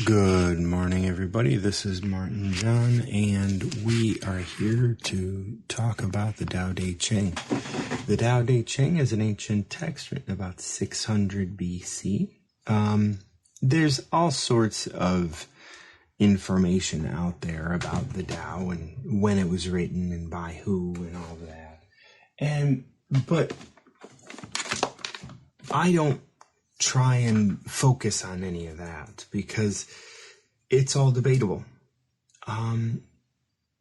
Good morning, everybody. This is Martin John, and we are here to talk about the Tao Te Ching. The Tao Te Ching is an ancient text written about 600 BC. There's all sorts of information out there about the Tao and when it was written and by who and all of that. But I don't try and focus on any of that because it's all debatable.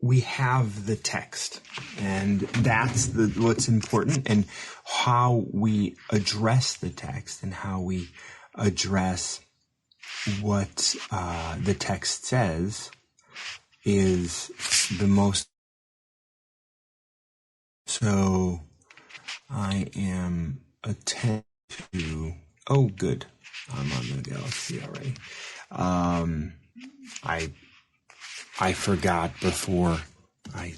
We have the text, and that's what's important, and how we address the text and how we address what the text says is the most. So I am attentive to. Oh, good. I'm on the Galaxy already. I forgot before I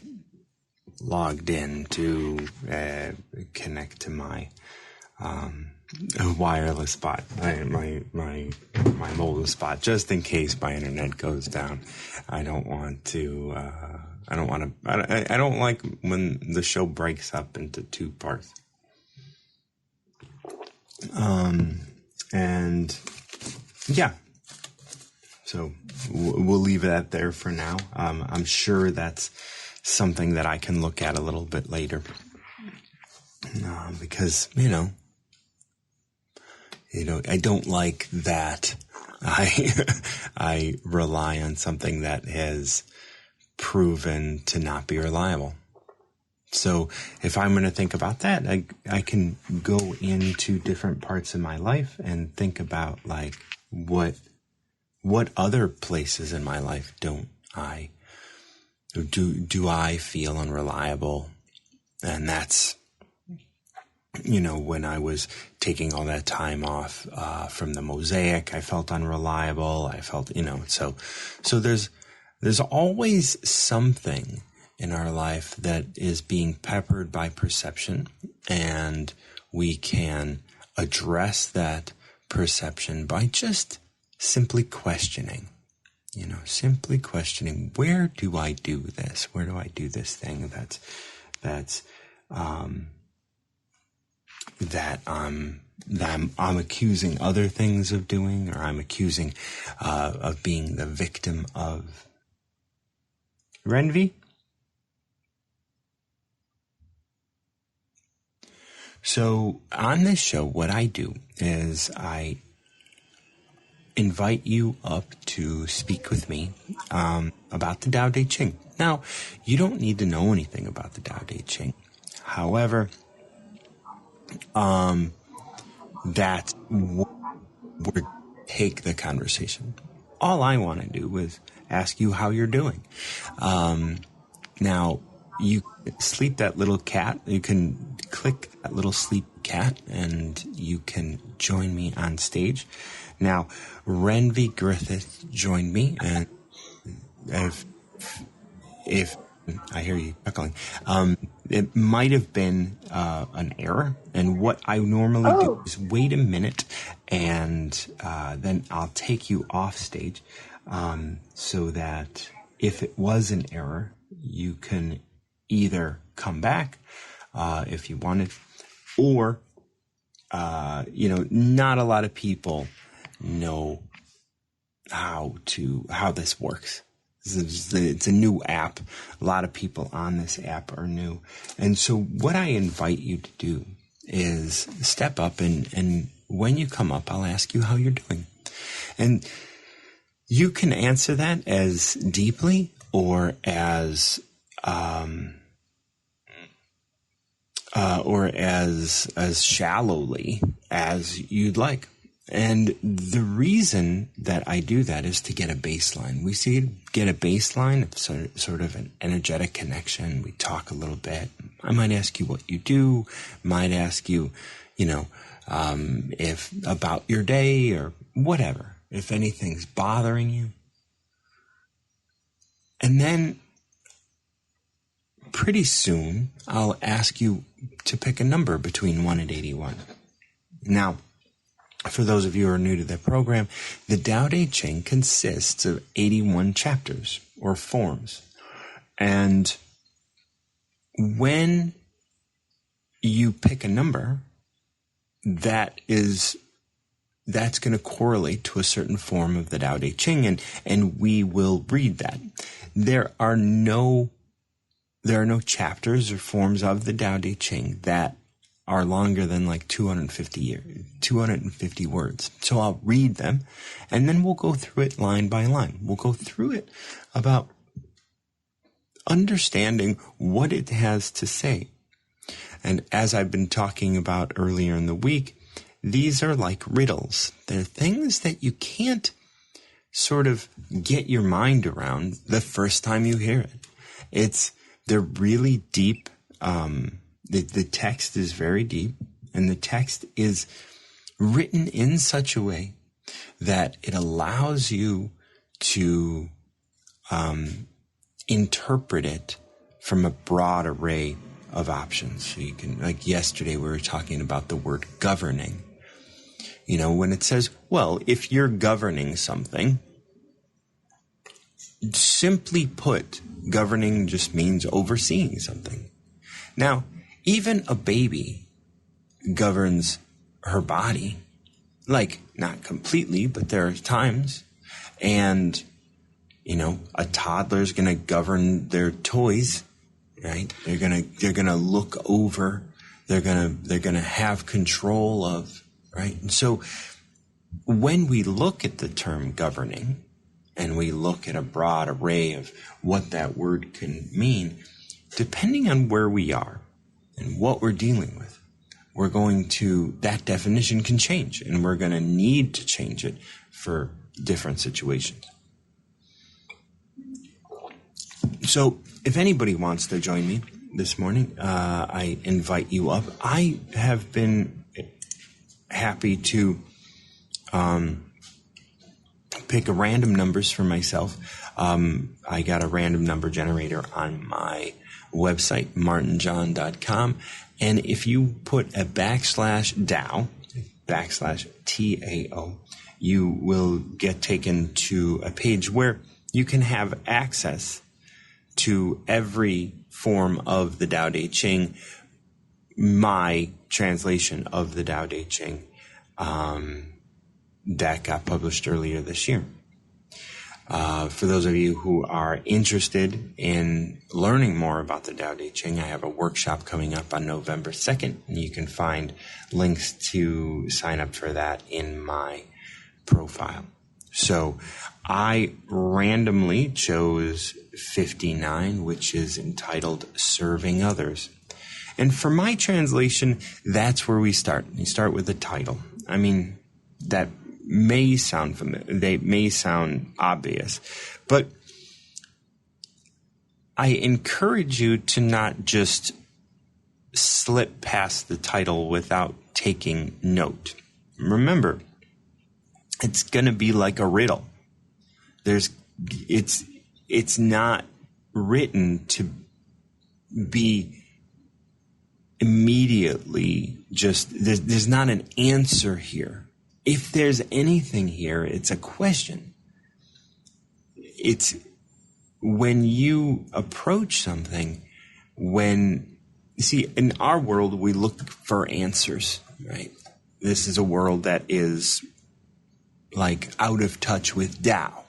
logged in to connect to my wireless spot, my mobile spot, just in case my internet goes down. I don't like when the show breaks up into two parts. And yeah, so we'll leave that there for now. I'm sure that's something that I can look at a little bit later, because, I don't like that I rely on something that has proven to not be reliable. So if I'm going to think about that, I can go into different parts of my life and think about, like, what other places in my life do I feel unreliable? And that's, when I was taking all that time off from the mosaic, I felt unreliable. I felt, so there's always something in our life that is being peppered by perception, and we can address that perception by just simply questioning, where do I do this? Where do I do this thing that I'm accusing other things of doing, or I'm accusing of being the victim of. Renvi? So on this show, what I do is I invite you up to speak with me about the Tao Te Ching. Now, you don't need to know anything about the Tao Te Ching. However, that's where we take the conversation. All I want to do is ask you how you're doing. Now, you sleep that little cat. You can click that little sleep cat and you can join me on stage. Now, Renvi Griffith joined me, and if I hear you chuckling, it might have been an error. And what I normally do is wait a minute, and then I'll take you off stage, so that if it was an error, you can either come back if you wanted, or not a lot of people know how this works. It's a new app. A lot of people on this app are new. And so what I invite you to do is step up, and when you come up, I'll ask you how you're doing. And you can answer that as deeply or as shallowly as you'd like. And the reason that I do that is to get a baseline. We get a baseline of sort of an energetic connection. We talk a little bit. I might ask you what you do. Might ask you, if about your day or whatever, if anything's bothering you. And then pretty soon I'll ask you to pick a number between 1 and 81. Now, For those of you who are new to the program, the Tao Te Ching consists of 81 chapters or forms. And when you pick a number, that's going to correlate to a certain form of the Tao Te Ching, and we will read that. There are no chapters or forms of the Tao Te Ching that are longer than like 250 words. So I'll read them, and then we'll go through it line by line. We'll go through it about understanding what it has to say. And as I've been talking about earlier in the week, these are like riddles. They're things that you can't sort of get your mind around the first time you hear it. They're really deep. The text is very deep, and the text is written in such a way that it allows you to interpret it from a broad array of options. So you can, like yesterday, we were talking about the word governing. You know, when it says, well, if you're governing something, simply put, governing just means overseeing something. Now, even a baby governs her body, like not completely, but there are times. And, you know, a toddler's going to govern their toys, right? They're going to look over, they're going to have control of, right? And so when we look at the term governing, and we look at a broad array of what that word can mean, depending on where we are and what we're dealing with, that definition can change, and we're going to need to change it for different situations. So if anybody wants to join me this morning, I invite you up. I have been happy to pick a random numbers for myself. I got a random number generator on my website, martinjohn.com. And if you put a /DAO, /TAO, you will get taken to a page where you can have access to every form of the Tao Te Ching, my translation of the Tao Te Ching, that got published earlier this year. For those of you who are interested in learning more about the Tao Te Ching, I have a workshop coming up on November 2nd, and you can find links to sign up for that in my profile. So I randomly chose 59, which is entitled Serving Others. And for my translation, that's where we start. We start with the title. I mean, that may sound familiar, they may sound obvious, but I encourage you to not just slip past the title without taking note. Remember, it's going to be like a riddle. It's not written to be immediately just, there's not an answer here. If there's anything here, it's a question. It's when you approach something, you see, in our world, we look for answers, right? This is a world that is like out of touch with Tao,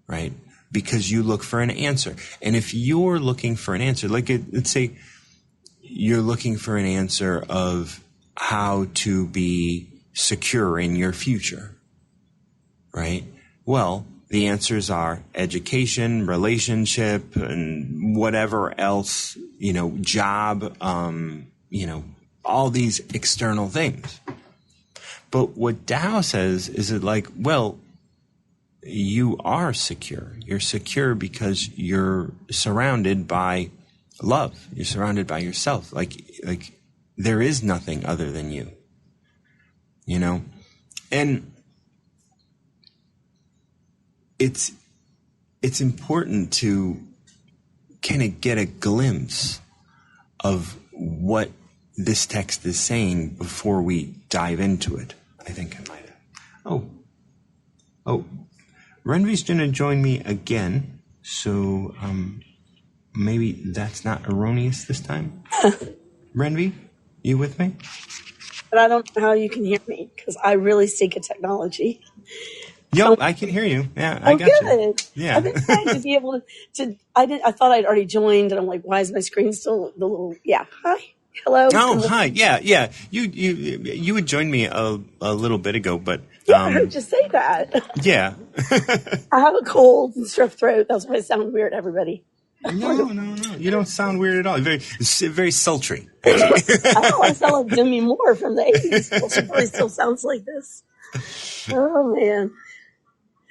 right? Because you look for an answer. And if you're looking for an answer, like let's say you're looking for an answer of how to be secure in your future, right? Well, the answers are education, relationship, and whatever else, job, all these external things. But what Tao says is that, like, well, you are secure. You're secure because you're surrounded by love. You're surrounded by yourself. Like there is nothing other than you. And it's important to kind of get a glimpse of what this text is saying before we dive into it, I think, in my Oh, oh, Renvi's going to join me again, so maybe that's not erroneous this time. Renvi, you with me? But I don't know how you can hear me because I really stink at technology. Yo, I can hear you. Yeah, I Oh, got good. you. Yeah. I've been trying to be able to. I thought I'd already joined, and I'm like, why is my screen still the little? Yeah. Hi. Hello. Oh, hi. Yeah. You would join me a little bit ago, but Yeah, I heard you say that. yeah. I have a cold and strep throat. That's why I sound weird, everybody. No. You don't sound weird at all. Very sultry. I know I sound like Demi Moore from the 80s. Well, she probably still sounds like this. Oh, man.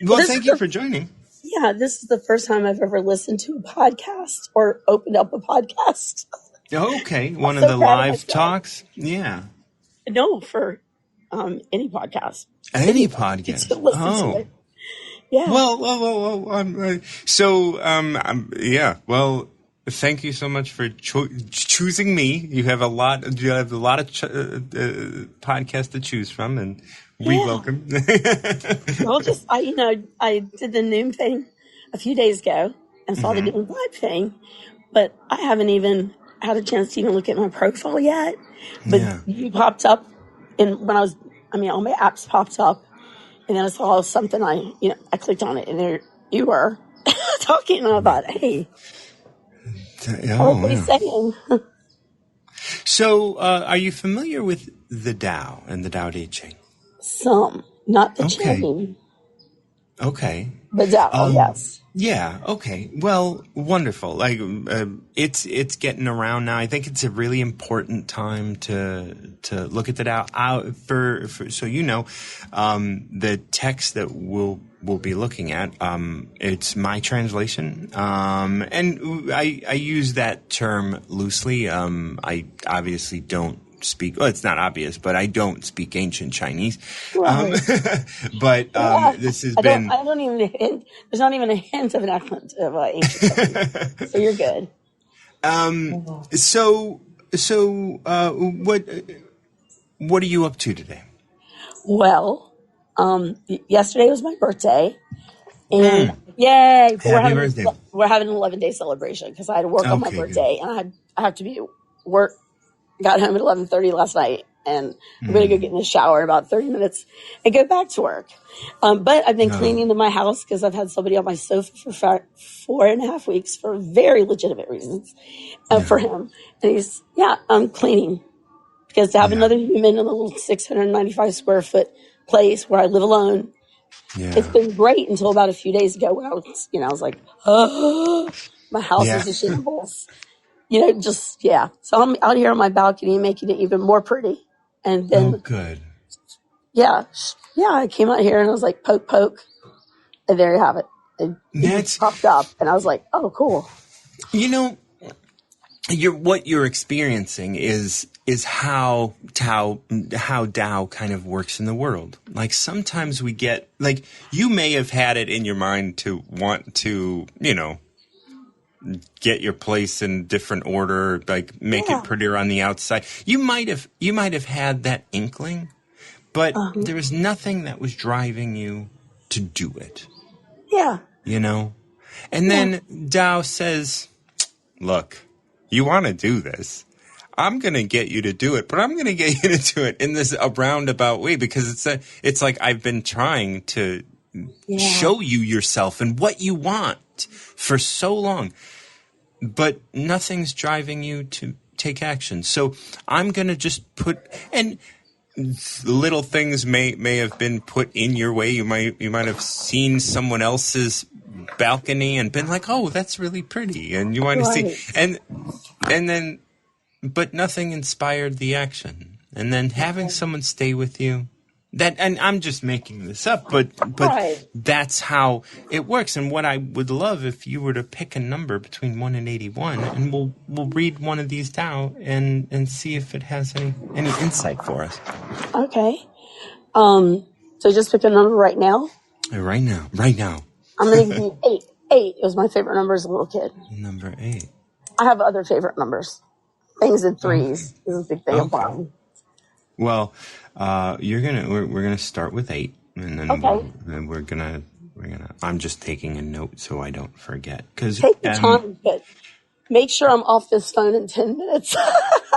Well, thank you for joining. Yeah, this is the first time I've ever listened to a podcast or opened up a podcast. Okay, one of the live talks. Yeah. No, for any podcast. Any podcast. To it. Yeah. Well. Yeah. Well, thank you so much for choosing me. You have a lot of podcasts to choose from, and we welcome. Well, I did the Noom thing a few days ago and saw the Noom Live thing, but I haven't even had a chance to even look at my profile yet. But you popped up, and all my apps popped up, and then I saw something. I clicked on it, and there you were talking, and I thought, hey, what are you saying? So, are you familiar with the Tao and the Tao Te Ching? Some, not the chain. Okay. But Tao, yes. Yeah. Okay. Well, wonderful. Like, it's getting around now. I think it's a really important time to look at the Tao. So the text that we'll be looking at. It's my translation, and I use that term loosely. I obviously don't speak. Well, it's not obvious, but I don't speak ancient Chinese. Right. But this has been. I don't even hint. There's not even a hint of an accent of ancient Chinese, so you're good. What are you up to today? Well, yesterday was my birthday, and yay! Happy birthday! We're having an 11-day celebration because I had to work on my birthday, and I have to be at work. Got home at 11:30 last night, and I'm going to go get in the shower in about 30 minutes and go back to work. But I've been cleaning in my house because I've had somebody on my sofa for 4.5 weeks for very legitimate reasons for him. And I'm cleaning because to have another human in a little 695 square foot place where I live alone, it's been great until about a few days ago when I was like, oh, my house is a shambles. So I'm out here on my balcony making it even more pretty. And then, good. Yeah, I came out here and I was like, poke. And there you have it. It popped up and I was like, oh, cool. What you're experiencing is how Tao kind of works in the world. Like sometimes we get, like you may have had it in your mind to want to, get your place in different order, like make it prettier on the outside. You might have had that inkling, but there was nothing that was driving you to do it. Yeah. And then Tao says, look, you want to do this. I'm going to get you to do it, but I'm going to get you to do it in this a roundabout way because it's like I've been trying to show you yourself and what you want for so long, but nothing's driving you to take action. So I'm going to just and little things may have been put in your way. You might have seen someone else's balcony and been like, oh, that's really pretty. And you want to see, and then, but nothing inspired the action. And then having someone stay with you, and I'm just making this up, but that's how it works. And what I would love if you were to pick a number between 1 and 81, and we'll read one of these down and see if it has any insight for us. Okay. So just pick a number right now. Right now. I'm going to give you 8. 8 was my favorite number as a little kid. Number 8. I have other favorite numbers. Things in threes. This is a big thing of mine. Well, we're gonna start with 8. and then I'm just taking a note so I don't forget. Take your time, but make sure I'm off this phone in 10 minutes.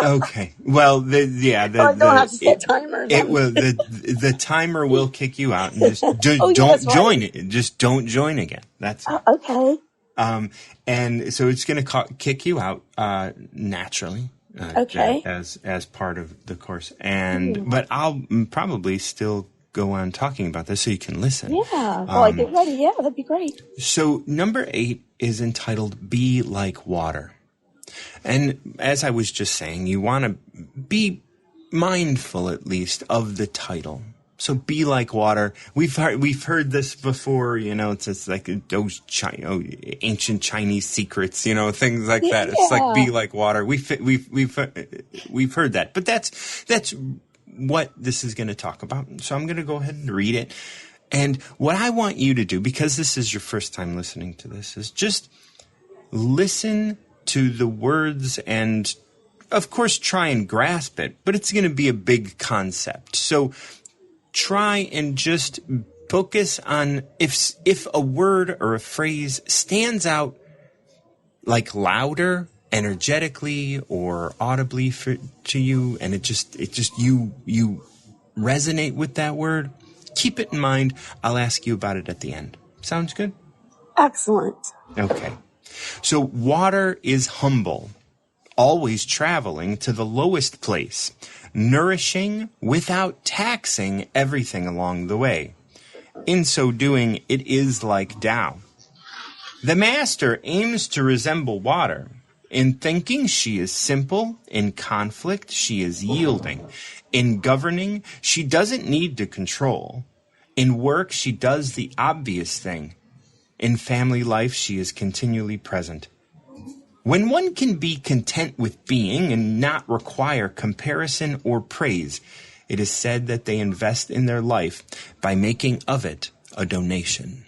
Okay. Well, I don't have to set timers. The timer will kick you out, and just don't join it. Just don't join again. That's it. Okay. And so it's going to kick you out naturally. Okay. As part of the course, but I'll probably still go on talking about this so you can listen. Yeah. Well, I get ready. Yeah, that'd be great. So number 8 is entitled "Be Like Water," and as I was just saying, you want to be mindful at least of the title. So be like water. We've heard this before. It's just like those ancient Chinese secrets. Things like that. It's like be like water. We've heard that, but that's what this is going to talk about. So I'm going to go ahead and read it. And what I want you to do, because this is your first time listening to this, is just listen to the words and, of course, try and grasp it. But it's going to be a big concept. So try and just focus on if a word or a phrase stands out like louder, energetically, or audibly to you, and it just you resonate with that word, keep it in mind. I'll ask you about it at the end. Sounds good? Excellent. Okay. So water is humble, always traveling to the lowest place, nourishing without taxing everything along the way. In so doing, it is like Tao. The master aims to resemble water. In thinking, she is simple. In conflict, she is yielding. In governing, she doesn't need to control. In work, she does the obvious thing. In family life, she is continually present. When one can be content with being and not require comparison or praise, it is said that they invest in their life by making of it a donation.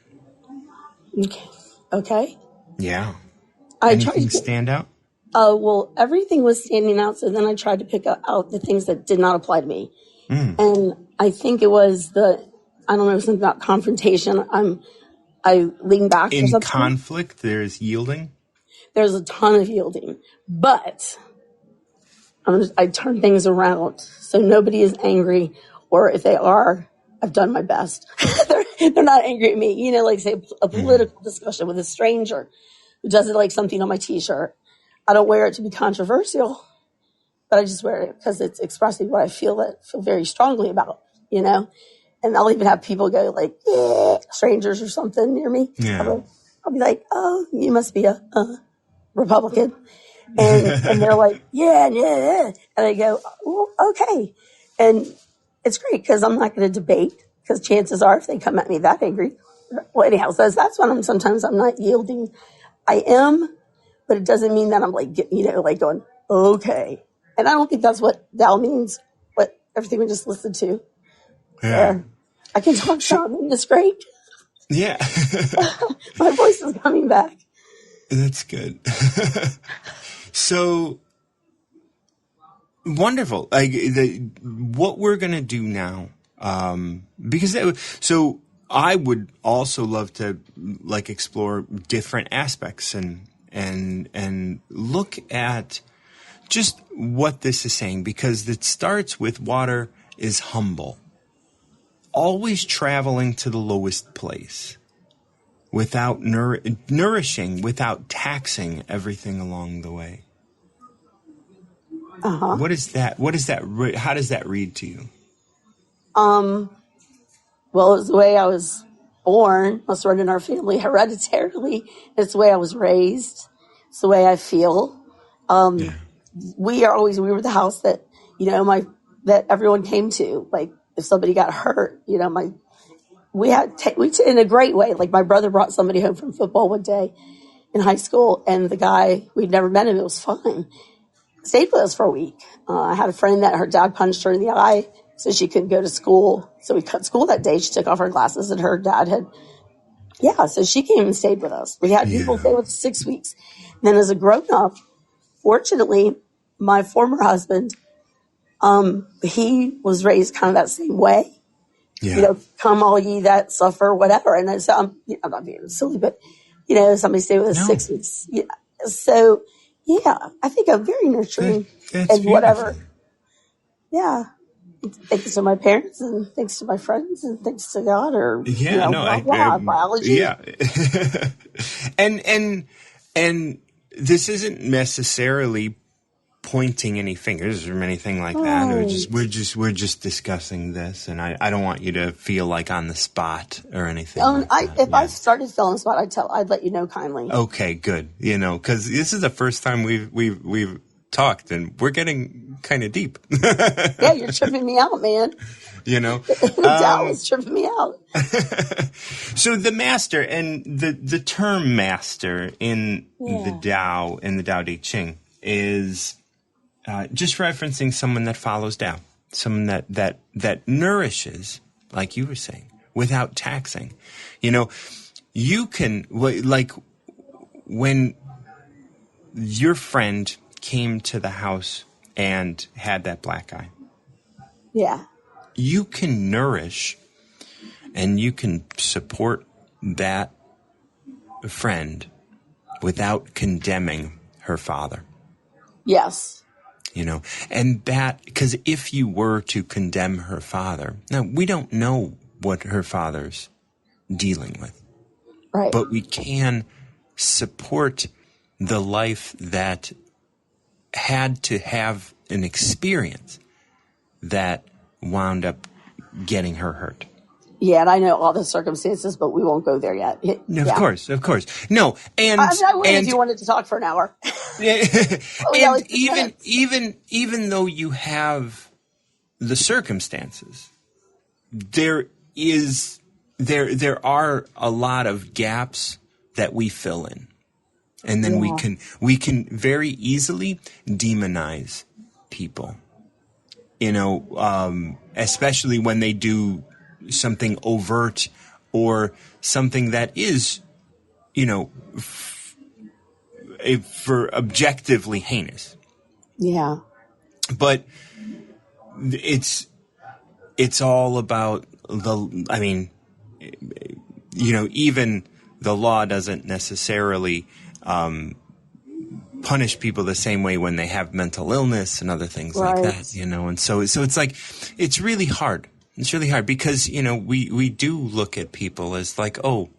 Okay. Yeah. Anything stand out? Well, everything was standing out, so then I tried to pick out the things that did not apply to me. And I think it was something about confrontation. I lean back in or something. Conflict, there's yielding? There's a ton of yielding. But I turn things around so nobody is angry, or if they are, I've done my best. They're not angry at me. Like say a political discussion with a stranger who does it like something on my T-shirt. I don't wear it to be controversial, but I just wear it because it's expressing what I feel very strongly about, And I'll even have people go like, yeah, strangers or something near me. Yeah. I'll be like, oh, you must be a Republican. And they're like, yeah. And I go, well, okay. And it's great because I'm not going to debate, because chances are if they come at me that angry. Well, anyhow, so that's when sometimes I'm not yielding. I am, but it doesn't mean that I'm like, like going, okay. And I don't think that's what Dal means, what everything we just listened to. Yeah. I can talk Shaman. It's great. Yeah. My voice is coming back. That's good. So wonderful. What we're going to do now, so I would also love to explore different aspects and look at just what this is saying, because it starts with water is humble, always traveling to the lowest place, without nourishing, without taxing everything along the way. Uh-huh. What is that? How does that read to you? Well, it was the way I was born. Must run in our family hereditarily. It's the way I was raised. It's the way I feel. We were the house that, that everyone came to. Like if somebody got hurt, we in a great way. Like my brother brought somebody home from football one day in high school, and the guy, we'd never met him. It was fine. Stayed with us for a week. I had a friend that her dad punched her in the eye, so she couldn't go to school. So we cut school that day. She took off her glasses, and her dad so she came and stayed with us. We had people stay with us 6 weeks. And then as a grown up, fortunately, my former husband, he was raised kind of that same way. Come all ye that suffer, whatever. And so I'm not being silly, but, somebody stay with us 6 weeks. Yeah. So, I think I'm very nurturing that's and whatever. Yeah. Thanks to my parents and thanks to my friends and thanks to God or, biology. Yeah. and this isn't necessarily pointing any fingers or anything like that. We're just discussing this, and I don't want you to feel like on the spot or anything. If I started feeling the spot, I'd let you know kindly. Okay, good. Because this is the first time we've talked, and we're getting kind of deep. Yeah, you're tripping me out, man. Tao is tripping me out. So the master and the term master in the Tao, in the Tao Te Ching, is just referencing someone that follows Tao, someone that nourishes, like you were saying, without taxing. You can, like when your friend came to the house and had that black eye. Yeah. You can nourish and you can support that friend without condemning her father. Yes. And that, because if you were to condemn her father, now we don't know what her father's dealing with. Right. But we can support the life that had to have an experience that wound up getting her hurt. Yeah, and I know all the circumstances, but we won't go there yet. Of course. No, and I would if you wanted to talk for an hour. And even though you have the circumstances, there are a lot of gaps that we fill in. And then we can very easily demonize people, especially when they do something overt or something that is, for objectively heinous. Yeah. But it's all about even the law doesn't necessarily punish people the same way when they have mental illness and other things like that, and so it's like, it's really hard. It's really hard because, we do look at people as like, oh,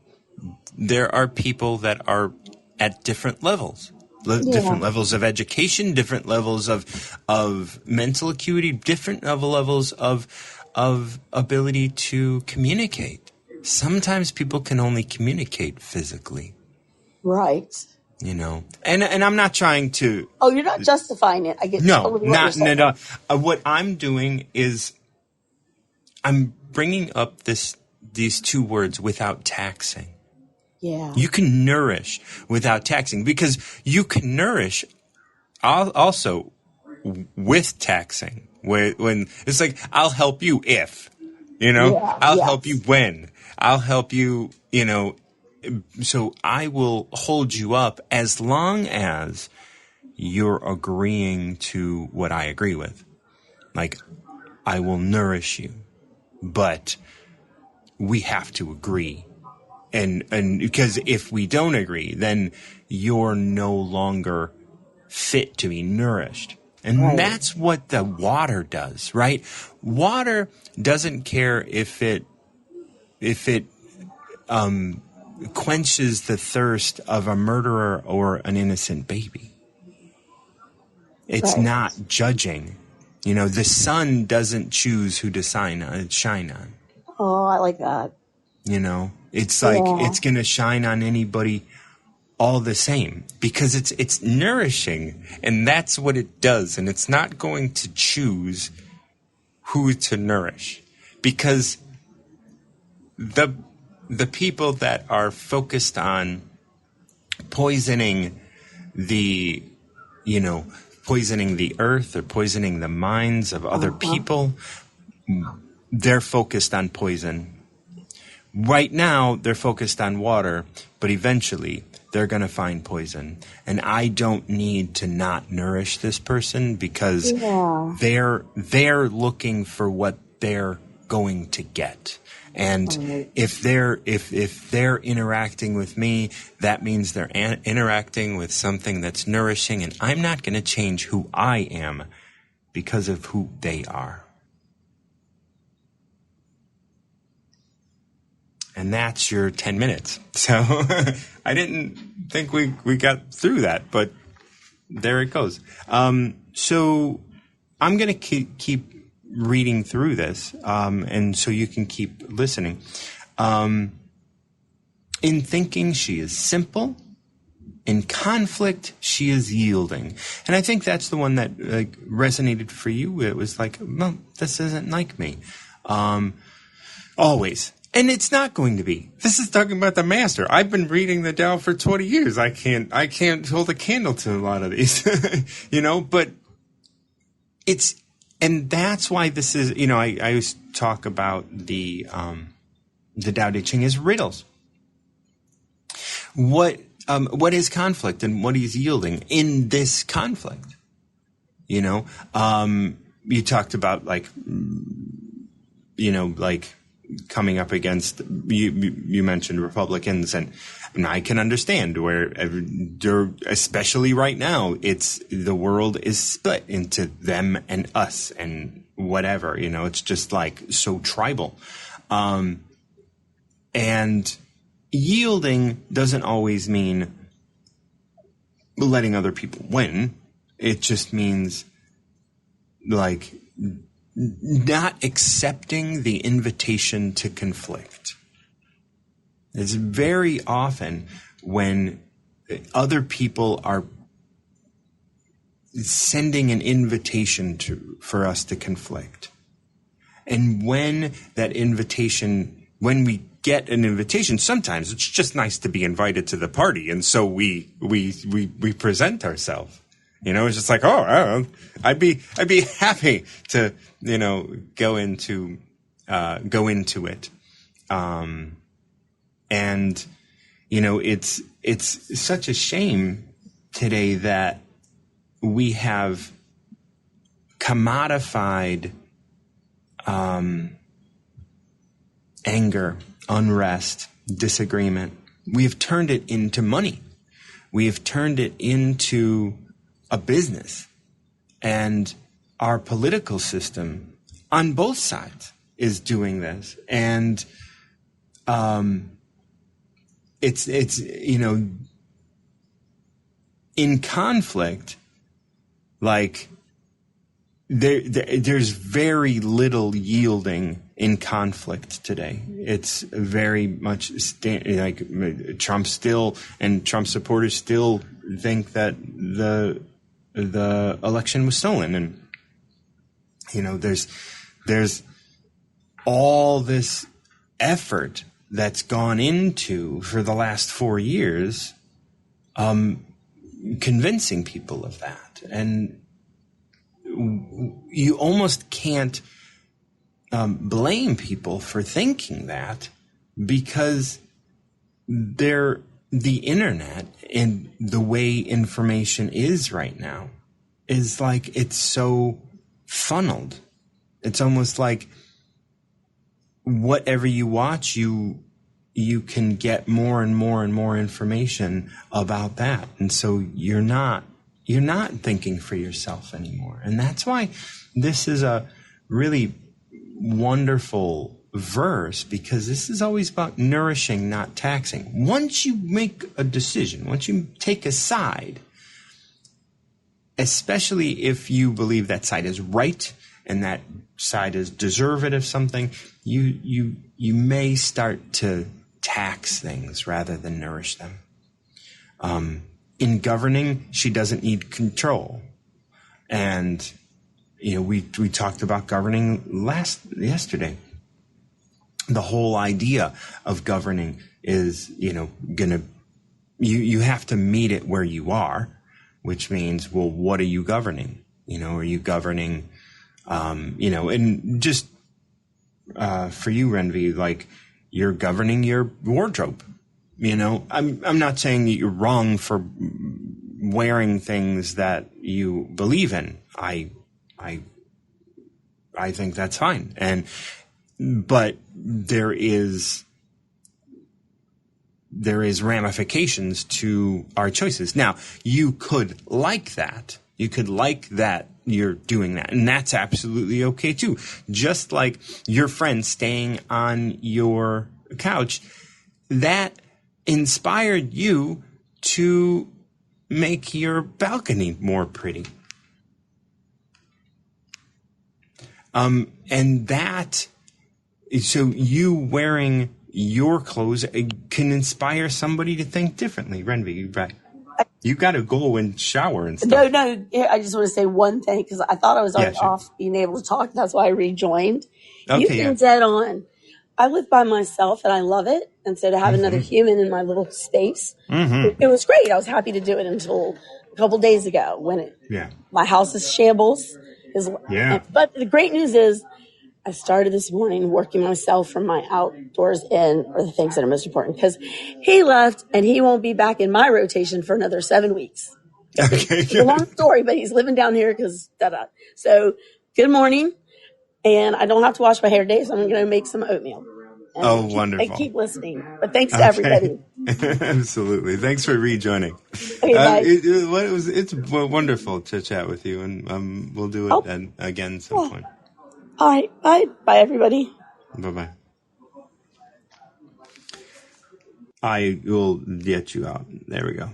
there are people that are at different levels, different levels of education, different levels of mental acuity, different levels of ability to communicate. Sometimes people can only communicate physically. Right. And I'm not trying to. Oh, you're not justifying it. I get no. What I'm doing is I'm bringing up these two words without taxing. Yeah. You can nourish without taxing because you can nourish also with taxing. When it's like, I'll help you if, I'll help you when, I'll help you, so I will hold you up as long as you're agreeing to what I agree with. Like, I will nourish you, but we have to agree. And because if we don't agree, then you're no longer fit to be nourished. And that's what the water does, right? Water doesn't care if it quenches the thirst of a murderer or an innocent baby. It's not judging. The sun doesn't choose who to shine on. Oh, I like that. It's like it's going to shine on anybody all the same because it's nourishing, and that's what it does. And it's not going to choose who to nourish because the people that are focused on poisoning the earth or poisoning the minds of other people, they're focused on poison. Right now, they're focused on water, but eventually they're going to find poison. And I don't need to not nourish this person because they're looking for what they're going to get. And if they're interacting with me, that means they're interacting with something that's nourishing, and I'm not going to change who I am because of who they are. And that's your 10 minutes. So I didn't think we got through that, but there it goes. So I'm going to keep reading through this, and so you can keep listening. In thinking, she is simple. In conflict, she is yielding. And I think that's the one that resonated for you. It was like, well, this isn't like me. Always. And it's not going to be. This is talking about the master. I've been reading the Tao for 20 years. I can't hold a candle to a lot of these, but it's, and that's why this is, I always talk about the Tao Te Ching as riddles. What is conflict and what is yielding in this conflict? You talked about like coming up against, you mentioned Republicans, and I can understand where, especially right now, the world is split into them and us and whatever, it's just like so tribal. And yielding doesn't always mean letting other people win. It just means like not accepting the invitation to conflict. It's very often when other people are sending an invitation for us to conflict. And when we get an invitation, sometimes it's just nice to be invited to the party. And so we present ourselves. It's just like, I'd be happy to, go into it. And, it's such a shame today that we have commodified, anger, unrest, disagreement. We have turned it into money. We have turned it into a business, and our political system on both sides is doing this. And it's in conflict, like there's very little yielding in conflict today. It's very much like Trump still, and Trump supporters still think that the election was stolen. And, there's all this effort that's gone into for the last 4 years, convincing people of that. And you almost can't blame people for thinking that, because the internet and the way information is right now is like, it's so funneled. It's almost like whatever you watch, you can get more and more and more information about that. And so you're not thinking for yourself anymore. And that's why this is a really wonderful verse, because this is always about nourishing, not taxing. Once you make a decision, once you take a side, especially if you believe that side is right and that side is deserving of something, you may start to tax things rather than nourish them. In governing, she doesn't need control. And we talked about governing yesterday. The whole idea of governing is, you have to meet it where you are, which means, well, what are you governing? Are you governing, and just, for you, Renvi, like, you're governing your wardrobe. I'm not saying that you're wrong for wearing things that you believe in. I think that's fine. And but there is ramifications to our choices. Now, you could like that. You could like that you're doing that, and that's absolutely okay too. Just like your friend staying on your couch, that inspired you to make your balcony more pretty. And that, so you wearing your clothes can inspire somebody to think differently. Renvi, you got to go and shower and stuff. No. I just want to say one thing because I thought I was already off being able to talk. That's why I rejoined. Okay, you've been dead on. I live by myself and I love it. And so to have another human in my little space, it was great. I was happy to do it until a couple days ago when my house is shambles. But the great news is I started this morning working myself from my outdoors in are the things that are most important because he left and he won't be back in my rotation for another 7 weeks. Okay. It's a long story, but he's living down here because da-da. So good morning. And I don't have to wash my hair today, so I'm going to make some oatmeal. And wonderful. And keep listening. But thanks to everybody. Absolutely. Thanks for rejoining. Okay, it's wonderful to chat with you, and we'll do it again some point. All right. Bye. Bye, everybody. Bye-bye. I will get you out. There we go.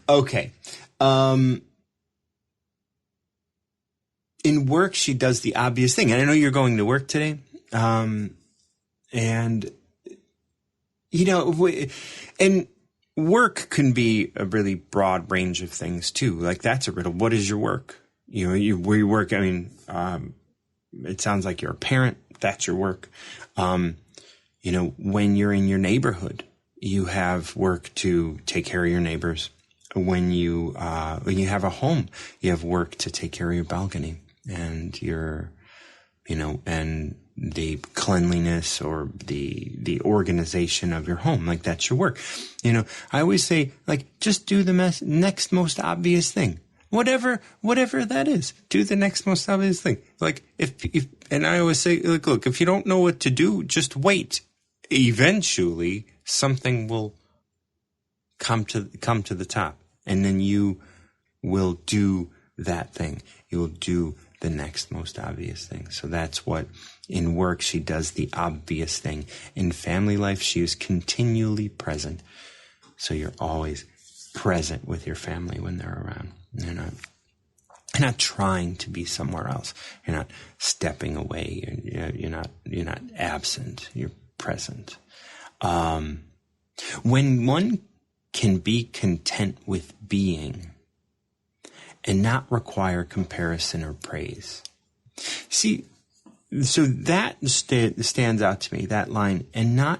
Okay. In work, she does the obvious thing. And I know you're going to work today. And, you know, and work can be a really broad range of things, too. Like, that's a riddle. What is your work? You know, where you work, I mean, it sounds like you're a parent. That's your work. You know, when you're in your neighborhood, you have work to take care of your neighbors. When you have a home, you have work to take care of your balcony and your, you know, and the cleanliness or the organization of your home. Like, that's your work. You know, I always say, like, just do the next most obvious thing. Whatever that is, do the next most obvious thing. Like, if and I always say, look, if you don't know what to do, just wait. Eventually, something will come to the top, and then you will do that thing. You will do the next most obvious thing. So that's what in work she does the obvious thing. In family life, she is continually present. So you're always present with your family when they're around. You're not trying to be somewhere else. You're not stepping away. You're not absent. You're present. When one can be content with being and not require comparison or praise. See, so that stands out to me, that line, and not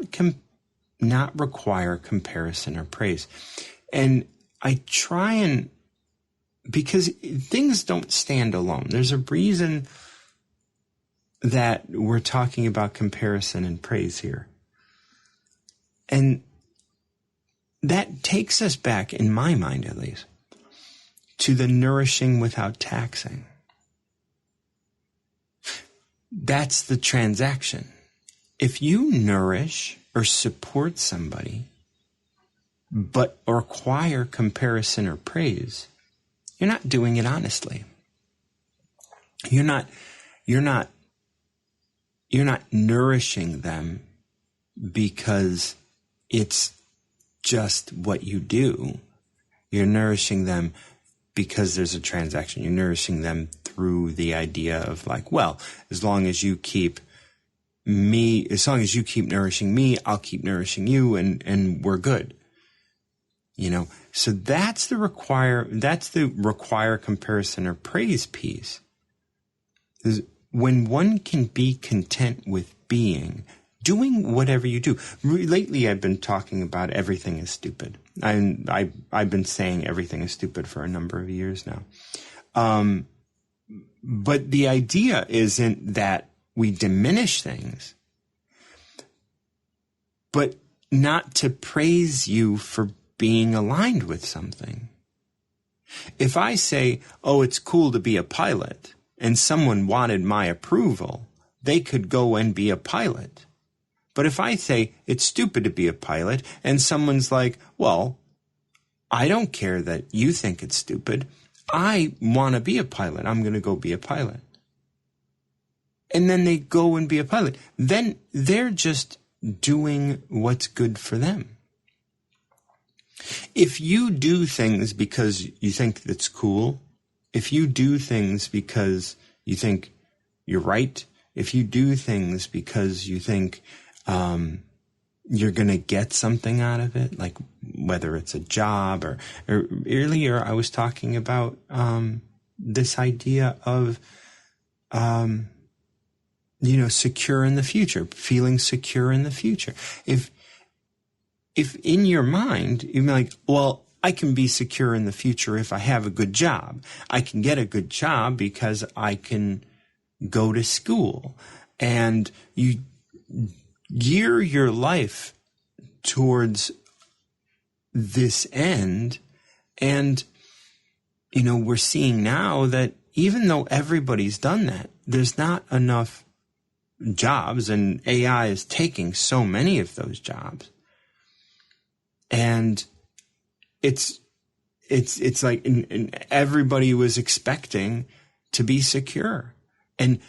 require comparison or praise. And I try and, because things don't stand alone. There's a reason that we're talking about comparison and praise here. And that takes us back, in my mind at least, to the nourishing without taxing. That's the transaction. If you nourish or support somebody, but require comparison or praise, you're not doing it honestly. You're not nourishing them because it's just what you do. You're nourishing them because there's a transaction. You're nourishing them through the idea of, like, well, as long as you keep nourishing me, I'll keep nourishing you, and we're good. You know, so that's the require comparison or praise piece. When one can be content with being, doing whatever you do. Lately, I've been talking about everything is stupid. I've been saying everything is stupid for a number of years now. But the idea isn't that we diminish things, but not to praise you for being aligned with something. If I say, oh, it's cool to be a pilot, and someone wanted my approval, they could go and be a pilot. But if I say it's stupid to be a pilot, and someone's like, well, I don't care that you think it's stupid. I want to be a pilot. I'm going to go be a pilot. And then they go and be a pilot. Then they're just doing what's good for them. If you do things because you think that's cool, if you do things because you think you're right, if you do things because you think you're going to get something out of it, like whether it's a job or earlier I was talking about this idea of, secure in the future, feeling secure in the future. If in your mind, you're like, well, I can be secure in the future if I have a good job. I can get a good job because I can go to school. And you gear your life towards this end. And, we're seeing now that even though everybody's done that, there's not enough jobs, and AI is taking so many of those jobs. And it's like and everybody was expecting to be secure. And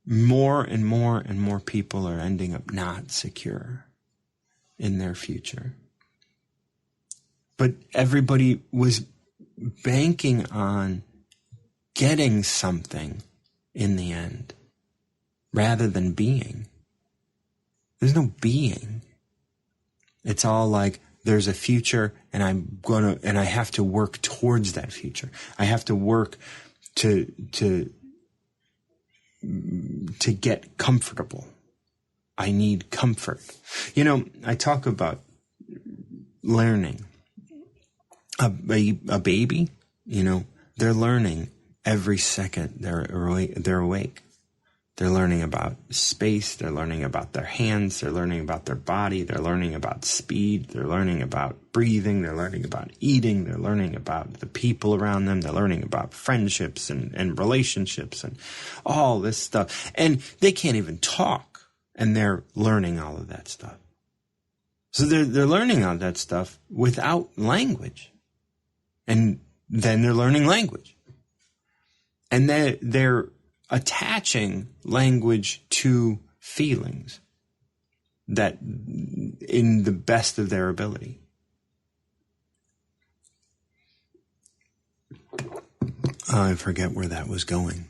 more and more and more people are ending up not secure in their future. But everybody was banking on getting something in the end rather than being. There's no being. It's all like, there's a future and I have to work towards that future. I have to work to get comfortable. I need comfort. I talk about learning. A baby, they're learning every second they're awake. They're learning about space. They're learning about their hands. They're learning about their body. They're learning about speed. They're learning about breathing. They're learning about eating. They're learning about the people around them. They're learning about friendships and relationships and all this stuff. And they can't even talk, and they're learning all of that stuff. So they're learning all that stuff without language. And then they're learning language. And they're attaching language to feelings that in the best of their ability. I forget where that was going.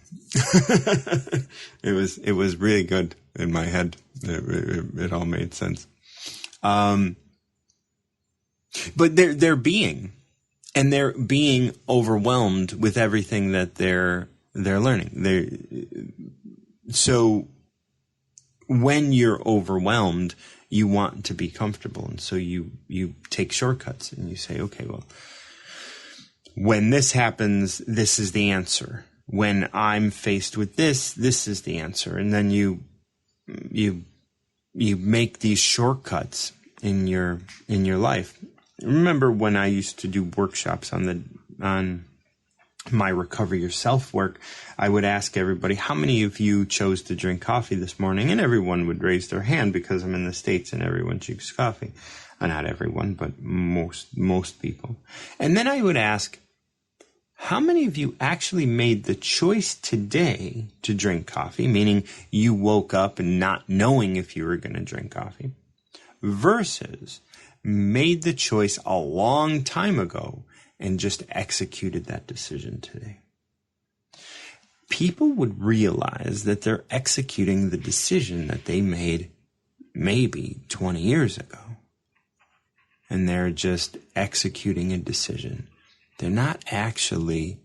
It was really good in my head. It all made sense. But they're being, and they're being overwhelmed with everything that they're learning. So when you're overwhelmed, you want to be comfortable. And so you take shortcuts and you say, okay, well, when this happens, this is the answer. When I'm faced with this is the answer. And then you make these shortcuts in your life. Remember when I used to do workshops on my Recover Yourself work, I would ask everybody, how many of you chose to drink coffee this morning? And everyone would raise their hand because I'm in the States and everyone drinks coffee. Not everyone, but most people. And then I would ask, how many of you actually made the choice today to drink coffee, meaning you woke up and not knowing if you were going to drink coffee, versus made the choice a long time ago and just executed that decision today? People would realize that they're executing the decision that they made maybe 20 years ago. And they're just executing a decision. They're not actually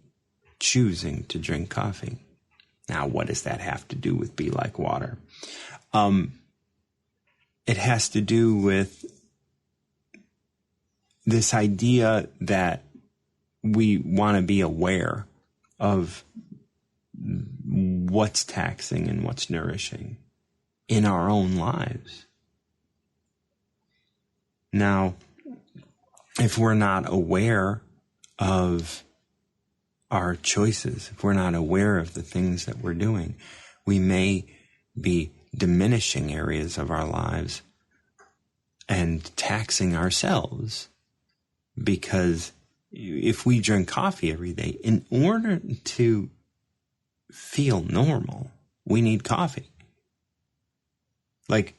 choosing to drink coffee. Now, what does that have to do with Be Like Water? It has to do with this idea that we want to be aware of what's taxing and what's nourishing in our own lives. Now, if we're not aware of our choices, if we're not aware of the things that we're doing, we may be diminishing areas of our lives and taxing ourselves. Because if we drink coffee every day, in order to feel normal, we need coffee. Like,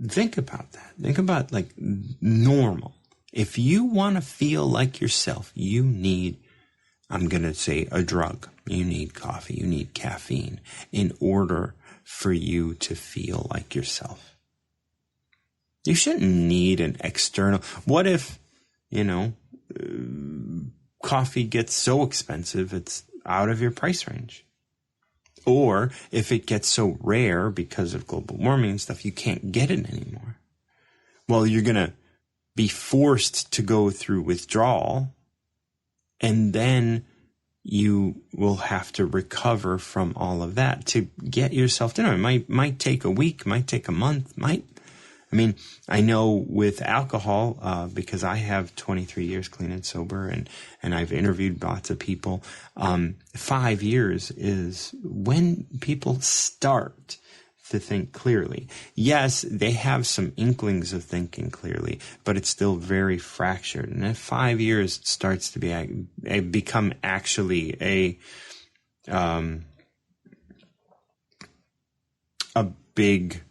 think about that. Think about, like, normal. If you want to feel like yourself, you need, I'm going to say, a drug. You need coffee. You need caffeine in order for you to feel like yourself. You shouldn't need an external. What if, coffee gets so expensive it's out of your price range? Or if it gets so rare because of global warming and stuff, you can't get it anymore. Well, you're going to be forced to go through withdrawal, and then you will have to recover from all of that to get yourself to know. It might take a week, might take a month, I know with alcohol, because I have 23 years clean and sober, and I've interviewed lots of people, 5 years is when people start to think clearly. Yes, they have some inklings of thinking clearly, but it's still very fractured. And at 5 years, it starts to become actually a big.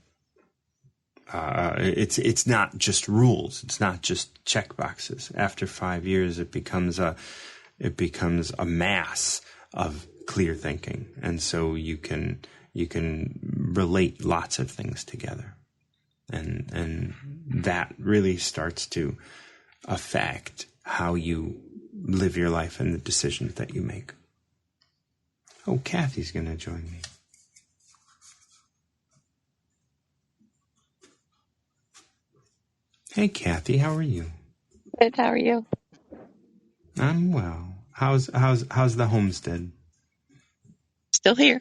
It's not just rules. It's not just check boxes. After 5 years, it becomes a mass of clear thinking, and so you can relate lots of things together, and that really starts to affect how you live your life and the decisions that you make. Oh, Kathy's going to join me. Hey, Kathy, how are you? Good. How are you? I'm well. How's the homestead? Still here.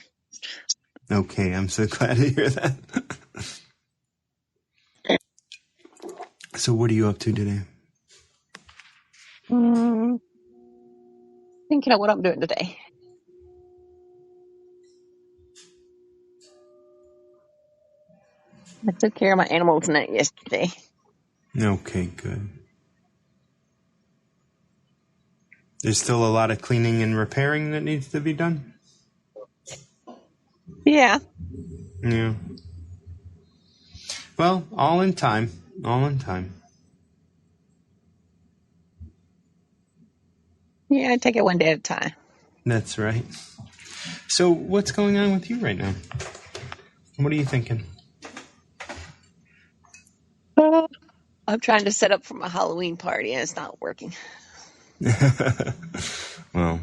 Okay, I'm so glad to hear that. So, what are you up to today? Thinking of what I'm doing today. I took care of my animals net yesterday. Okay, good. There's still a lot of cleaning and repairing that needs to be done? Yeah. Yeah. Well, all in time. All in time. Yeah, I take it one day at a time. That's right. So, what's going on with you right now? What are you thinking? I'm trying to set up for my Halloween party and it's not working. Well,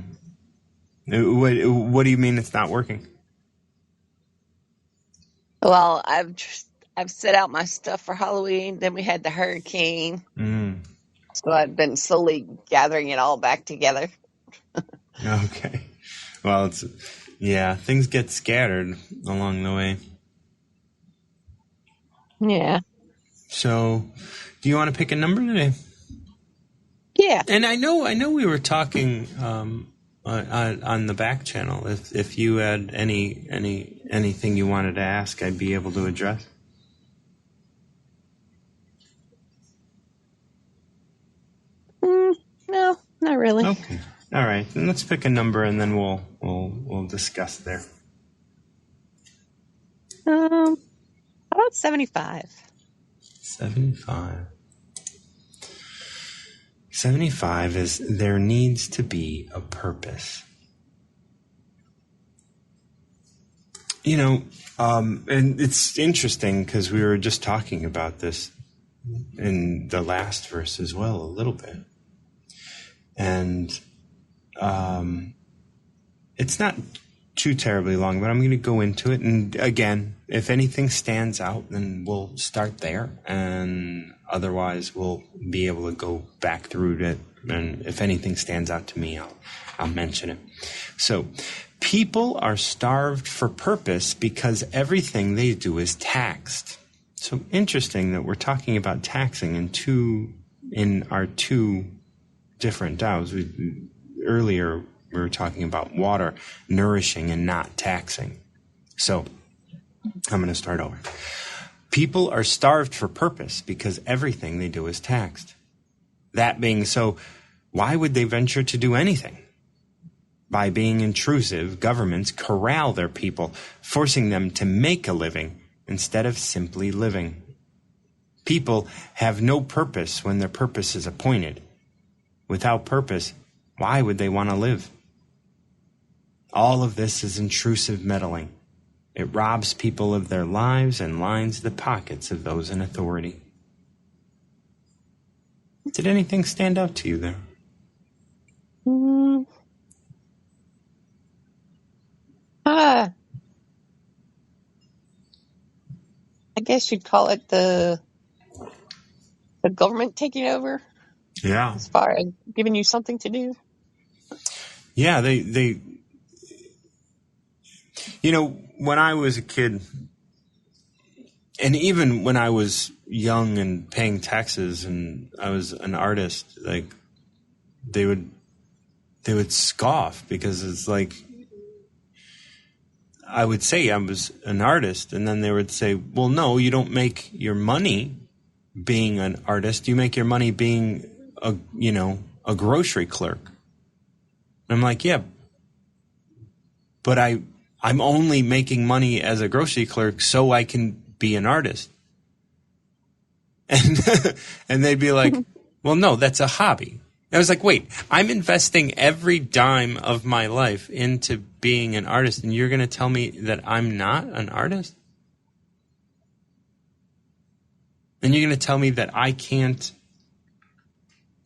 what do you mean it's not working? Well, I've set out my stuff for Halloween. Then we had the hurricane, so I've been slowly gathering it all back together. Okay. Well, things get scattered along the way. Yeah. So, do you want to pick a number today? Yeah. And I know we were talking on the back channel. If you had anything you wanted to ask, I'd be able to address. No, not really. Okay. All right. Then let's pick a number and then we'll discuss there. How about 75? 75. 75 is there needs to be a purpose. And it's interesting because we were just talking about this in the last verse as well, a little bit. And it's not too terribly long, but I'm going to go into it. And again, if anything stands out, then we'll start there. And otherwise, we'll be able to go back through it. And if anything stands out to me, I'll mention it. So, people are starved for purpose because everything they do is taxed. So interesting that we're talking about taxing in our two different DAOs. Earlier, we were talking about water, nourishing and not taxing. So I'm going to start over. People are starved for purpose because everything they do is taxed. That being so, why would they venture to do anything? By being intrusive, governments corral their people, forcing them to make a living instead of simply living. People have no purpose when their purpose is appointed. Without purpose, why would they want to live? All of this is intrusive meddling. It robs people of their lives and lines the pockets of those in authority. Did anything stand out to you there? I guess you'd call it the government taking over. Yeah. As far as giving you something to do. Yeah, they when I was a kid, and even when I was young and paying taxes and I was an artist, like they would scoff because it's like I would say I was an artist, and then they would say, well, no, you don't make your money being an artist. You make your money being a grocery clerk. And I'm like, yeah, but I'm only making money as a grocery clerk so I can be an artist. And and they'd be like, well, no, that's a hobby. I was like, wait, I'm investing every dime of my life into being an artist, and you're going to tell me that I'm not an artist? And you're going to tell me that I can't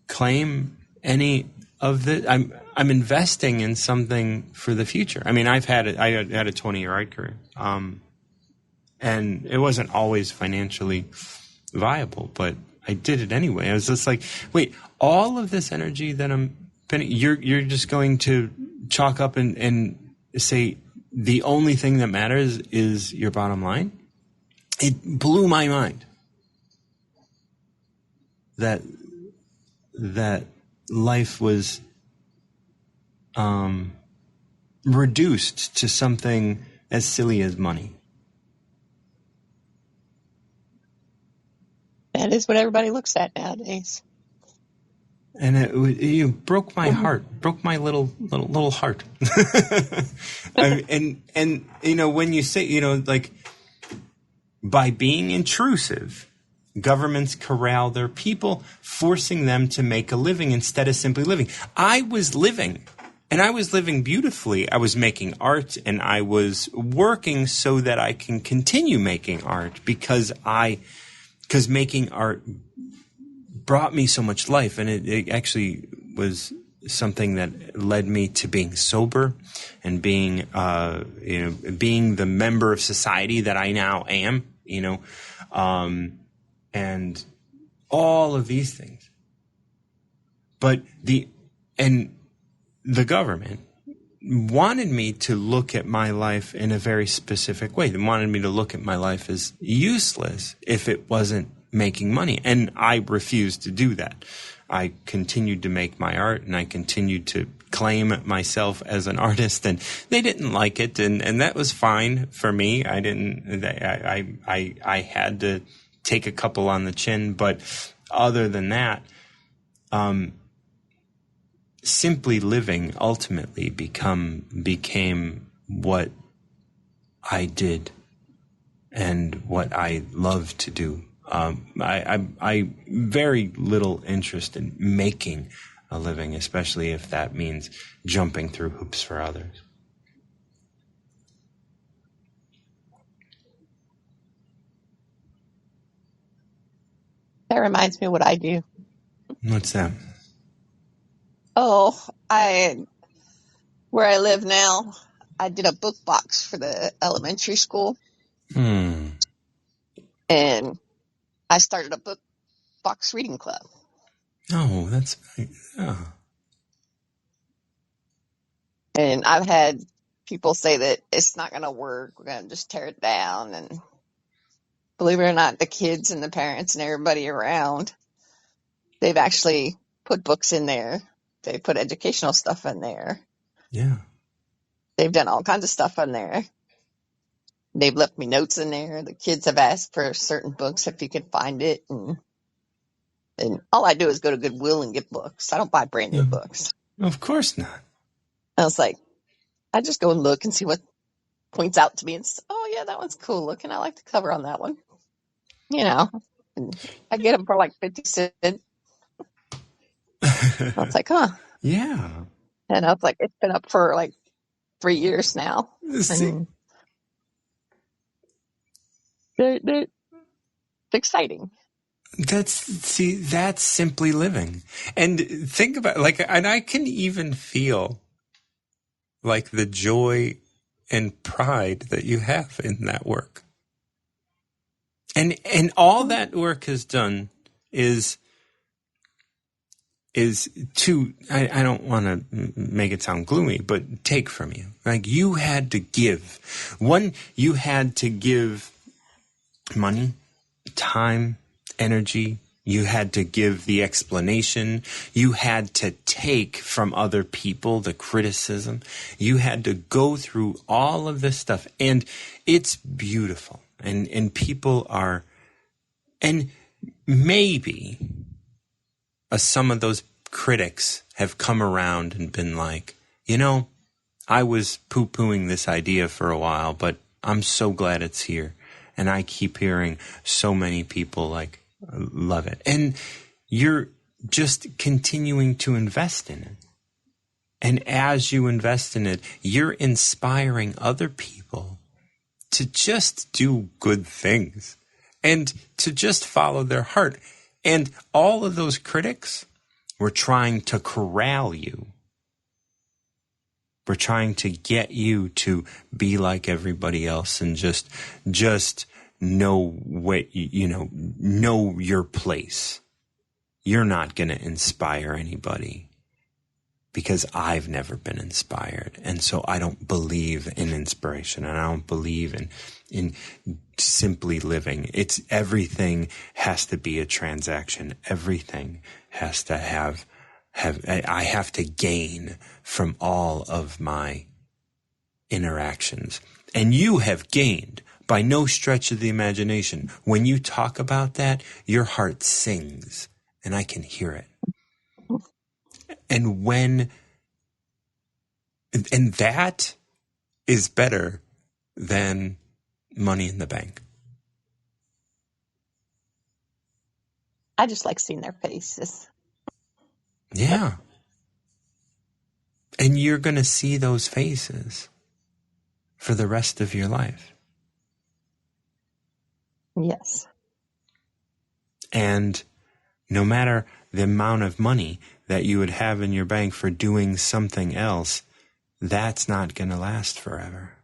claim any of this? I'm investing in something for the future. I mean, I had a 20-year art career, and it wasn't always financially viable, but I did it anyway. I was just like, wait, all of this energy that I'm spending, you're just going to chalk up and say the only thing that matters is your bottom line? It blew my mind that life was reduced to something as silly as money. That is what everybody looks at nowadays. And it broke my heart, broke my little heart. and when you say, like, by being intrusive, governments corral their people, forcing them to make a living instead of simply living. I was living, and I was living beautifully. I was making art, and I was working so that I can continue making art because making art brought me so much life, and it actually was something that led me to being sober and being the member of society that I now am, and all of these things. But the government wanted me to look at my life in a very specific way. They wanted me to look at my life as useless if it wasn't making money. And I refused to do that. I continued to make my art, and I continued to claim myself as an artist, and they didn't like it, and that was fine for me. I had to take a couple on the chin, but other than that, simply living ultimately became what I did and what I love to do. I very little interest in making a living, especially if that means jumping through hoops for others. That reminds me of what I do. What's that? Oh, where I live now, I did a book box for the elementary school. And I started a book box reading club. Oh, that's nice. Oh. And I've had people say that it's not going to work. We're going to just tear it down. And believe it or not, the kids and the parents and everybody around, they've actually put books in there. They put educational stuff in there. Yeah. They've done all kinds of stuff in there. They've left me notes in there. The kids have asked for certain books if you can find it. And all I do is go to Goodwill and get books. I don't buy brand new books. Of course not. I was like, I just go and look and see what points out to me. And oh, yeah, that one's cool looking. I like the cover on that one. And I get them for like 50 cents. I was like, huh. Yeah. And I was like, it's been up for like 3 years now. And it's exciting. That's simply living. And think about and I can even feel like the joy and pride that you have in that work. And all that work has done is to, I don't want to make it sound gloomy, but take from you. Like you had to give. One, you had to give money, time, energy. You had to give the explanation. You had to take from other people the criticism. You had to go through all of this stuff. And it's beautiful. And people are, and maybe some of those critics have come around and been like, I was poo-pooing this idea for a while, but I'm so glad it's here. And I keep hearing so many people love it. And you're just continuing to invest in it. And as you invest in it, you're inspiring other people to just do good things and to just follow their heart. And all of those critics were trying to corral you. We're trying to get you to be like everybody else and just know what, know your place. You're not going to inspire anybody because I've never been inspired. And so I don't believe in inspiration and I don't believe in simply living. It's everything has to be a transaction. Everything has to I have to gain from all of my interactions. And you have gained by no stretch of the imagination. When you talk about that, your heart sings and I can hear it. And that is better than money in the bank. I just like seeing their faces. Yeah. And you're going to see those faces for the rest of your life. Yes. And no matter the amount of money that you would have in your bank for doing something else, that's not going to last forever.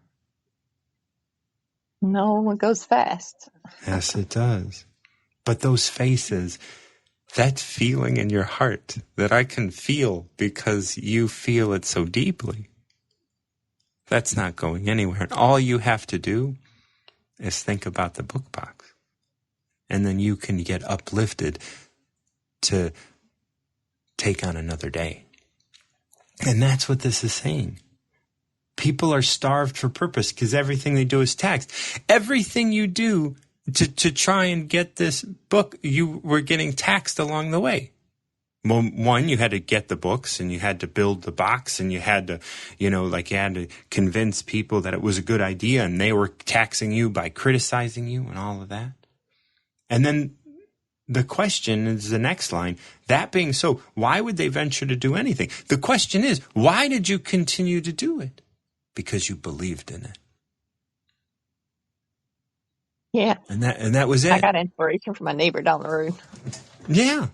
No, it goes fast. Yes, it does. But those faces, that feeling in your heart that I can feel because you feel it so deeply, that's not going anywhere. And all you have to do is think about the book box. And then you can get uplifted to take on another day. And that's what this is saying. People are starved for purpose because everything they do is taxed. Everything you do to try and get this book, you were getting taxed along the way. Well, one, you had to get the books and you had to build the box and you had to, you had to convince people that it was a good idea and they were taxing you by criticizing you and all of that. And then the question is the next line. That being so, why would they venture to do anything? The question is, why did you continue to do it? Because you believed in it. Yeah. And that was it. I got inspiration from my neighbor down the road. Yeah.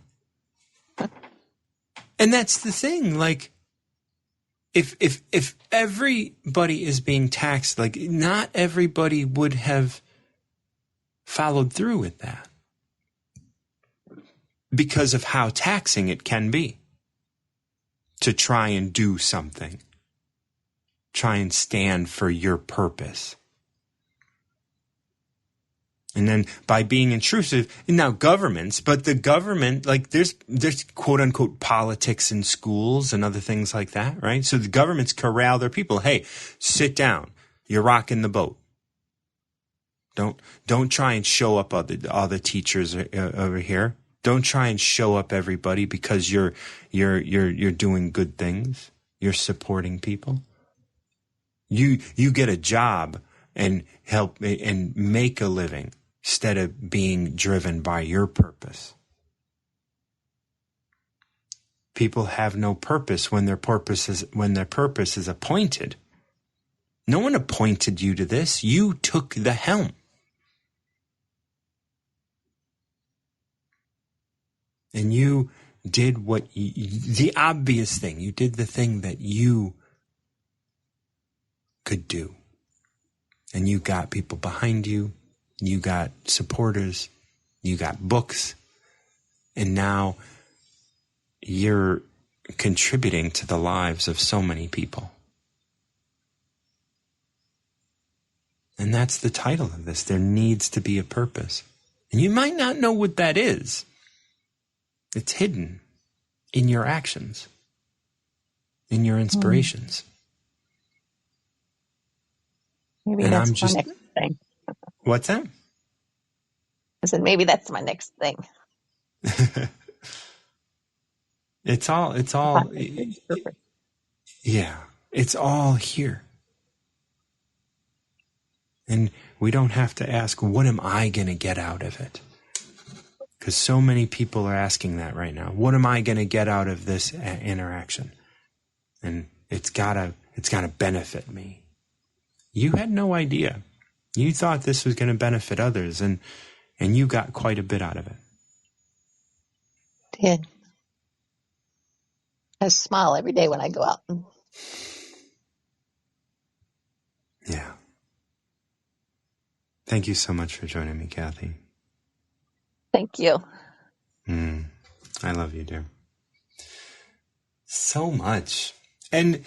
And that's the thing. If everybody is being taxed, not everybody would have followed through with that because of how taxing it can be to try and do something, try and stand for your purpose. And then by being intrusive, now governments, but the government, there's quote unquote politics in schools and other things like that, right? So the governments corral their people. Hey, sit down. You're rocking the boat. Don't try and show up all the teachers over here. Don't try and show up everybody because you're doing good things. You're supporting people. You get a job and help and make a living instead of being driven by your purpose. People have no purpose when their purpose is appointed. No one appointed you to this. You took the helm. And you did the obvious thing. You did the thing that you could do. And you got people behind you. You got supporters. You got books. And now you're contributing to the lives of so many people. And that's the title of this. There needs to be a purpose. And you might not know what that is. It's hidden in your actions, in your inspirations. Maybe that's my next thing. What's that? I said, maybe that's my next thing. It's all, yeah, it's all here. And we don't have to ask, what am I going to get out of it? Because so many people are asking that right now. What am I going to get out of this interaction? And it's gotta benefit me. You had no idea. You thought this was going to benefit others, and you got quite a bit out of it. Did. I smile every day when I go out. Yeah. Thank you so much for joining me, Kathy. Thank you. I love you, dear. So much. And,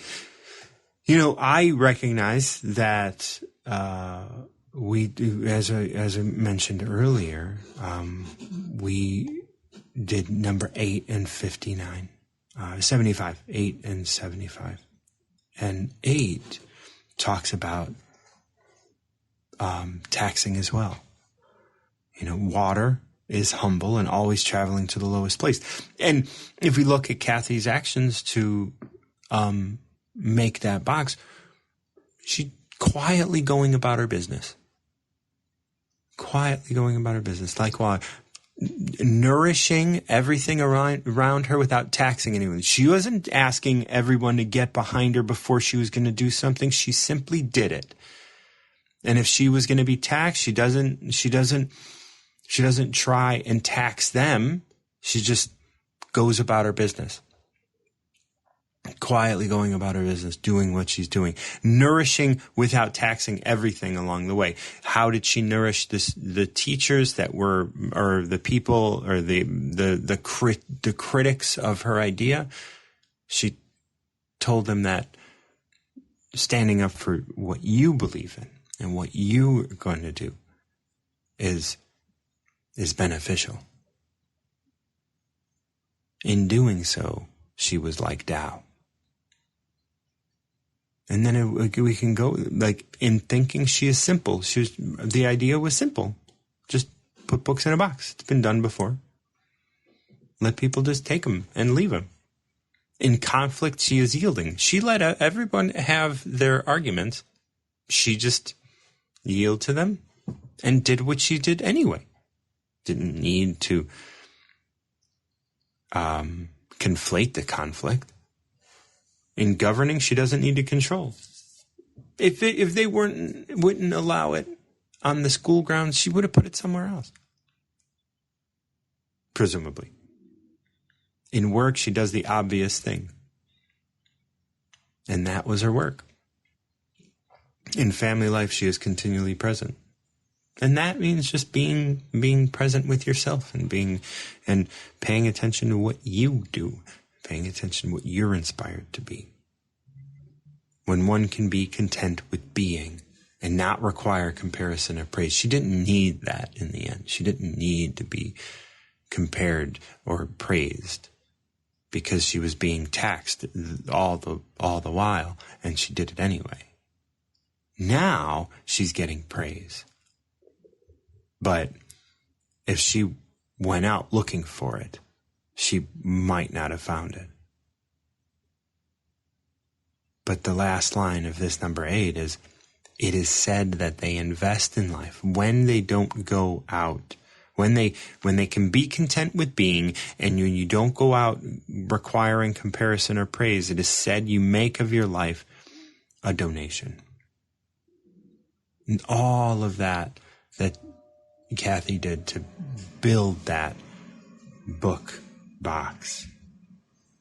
I recognize that we do, as I mentioned earlier, we did number 8 and 59, 75, 8 and 75. And 8 talks about taxing as well. Water is humble and always traveling to the lowest place. And if we look at Kathy's actions to make that box, she quietly going about her business. Like what? Nourishing everything around her without taxing anyone. She wasn't asking everyone to get behind her before she was going to do something. She simply did it. And if she was going to be taxed, she doesn't try and tax them. She just goes about her business. Quietly going about her business, doing what she's doing. Nourishing without taxing everything along the way. How did she nourish the teachers that were, or the people, or the critics of her idea? She told them that standing up for what you believe in and what you are going to do is beneficial. In doing so, she was like Tao. And then we can go, like, in thinking, she is simple. The idea was simple. Just put books in a box. It's been done before. Let people just take them and leave them. In conflict, she is yielding. She let everyone have their arguments. She just yielded to them and did what she did anyway. Didn't need to conflate the conflict. In governing, she doesn't need to control. If they wouldn't allow it on the school grounds, she would have put it somewhere else. Presumably. In work, she does the obvious thing. And that was her work. In family life, she is continually present. And that means just being present with yourself and paying attention to what you do, paying attention to what you're inspired to be. When one can be content with being and not require comparison or praise. She didn't need that in the end. She didn't need to be compared or praised because she was being taxed all the while, and she did it anyway. Now she's getting praise. But if she went out looking for it, she might not have found it. But the last line of this number 8 is, it is said that they invest in life when they don't go out, when they can be content with being, and you don't go out requiring comparison or praise. It is said you make of your life a donation. And all of that Kathy did to build that book box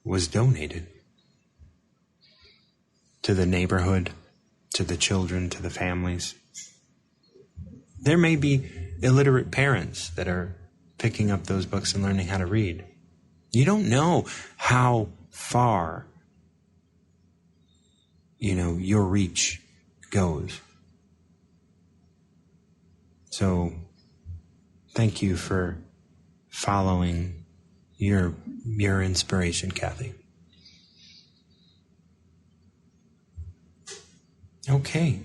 was donated to the neighborhood, to the children, to the families. There may be illiterate parents that are picking up those books and learning how to read. You don't know how far, your reach goes. So thank you for following your inspiration, Kathy. Okay.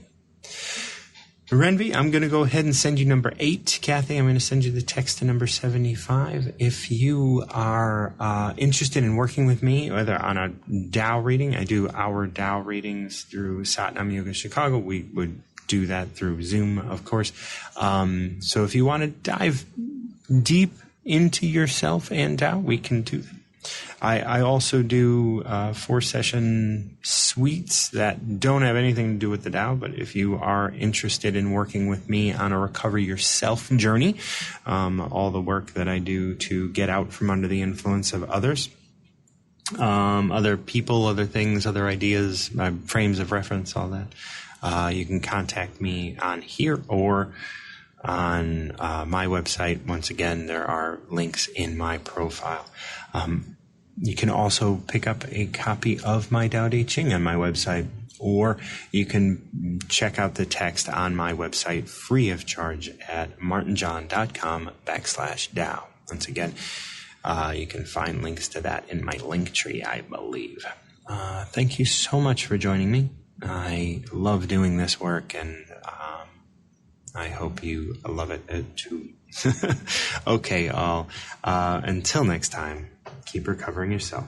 Renvi, I'm going to go ahead and send you number 8. Kathy, I'm going to send you the text to number 75. If you are interested in working with me, whether on a Tao reading, I do our Tao readings through Satnam Yoga Chicago. We would do that through Zoom, of course. So if you want to dive deep into yourself and Tao, we can do that. I also do 4-session suites that don't have anything to do with the Tao, but if you are interested in working with me on a Recover Yourself journey, all the work that I do to get out from under the influence of others, other people, other things, other ideas, frames of reference, all that, you can contact me on here or on my website. Once again, there are links in my profile. You can also pick up a copy of my Tao Te Ching on my website, or you can check out the text on my website free of charge at martinjohn.com/Tao. Once again, you can find links to that in my link tree, I believe. Thank you so much for joining me. I love doing this work, and I hope you love it too. Okay, all. Until next time, keep recovering yourself.